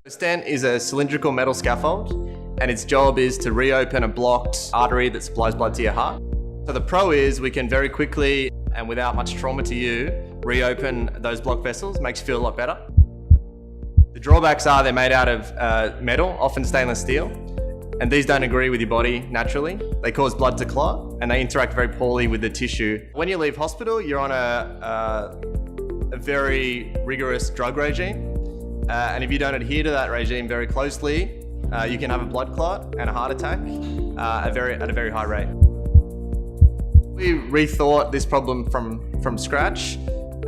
A stent is a cylindrical metal scaffold, and its job is to reopen a blocked artery that supplies blood to your heart. So the pro is we can very quickly and without much trauma to you, reopen those blocked vessels. Makes you feel a lot better. The drawbacks are they're made out of metal, often stainless steel, and these don't agree with your body naturally. They cause blood to clot, and they interact very poorly with the tissue. When you leave hospital, you're on a very rigorous drug regime. And if you don't adhere to that regime very closely, you can have a blood clot and a heart attack at a very high rate. We rethought this problem from scratch,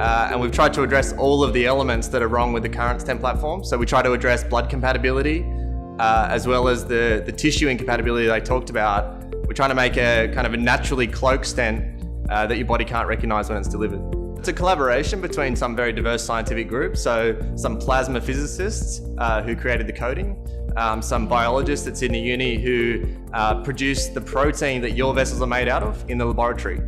and we've tried to address all of the elements that are wrong with the current stent platform. So we try to address blood compatibility, as well as the tissue incompatibility that I talked about. We're trying to make a kind of a naturally cloaked stent that your body can't recognize when it's delivered. It's a collaboration between some very diverse scientific groups, so some plasma physicists who created the coating, some biologists at Sydney Uni who produced the protein that your vessels are made out of in the laboratory.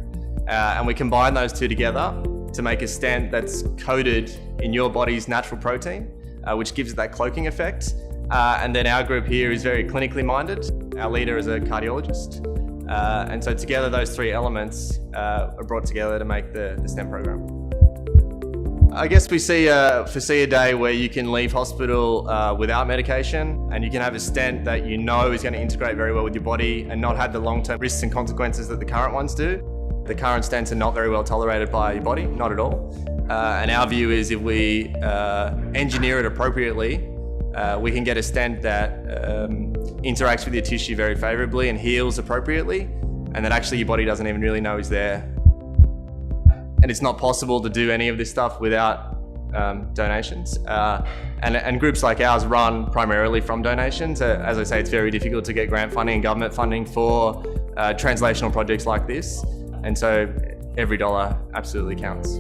And we combine those two together to make a stent that's coated in your body's natural protein, which gives it that cloaking effect. And then our group here is very clinically minded. Our leader is a cardiologist. And so together those three elements are brought together to make the stent program. I guess we foresee a day where you can leave hospital without medication, and you can have a stent that you know is going to integrate very well with your body and not have the long-term risks and consequences that the current ones do. The current stents are not very well tolerated by your body, not at all. And our view is if we engineer it appropriately, we can get a stent that interacts with your tissue very favourably and heals appropriately, and that actually your body doesn't even really know is there. And it's not possible to do any of this stuff without donations. And groups like ours run primarily from donations. As I say, it's very difficult to get grant funding and government funding for translational projects like this. And so every dollar absolutely counts.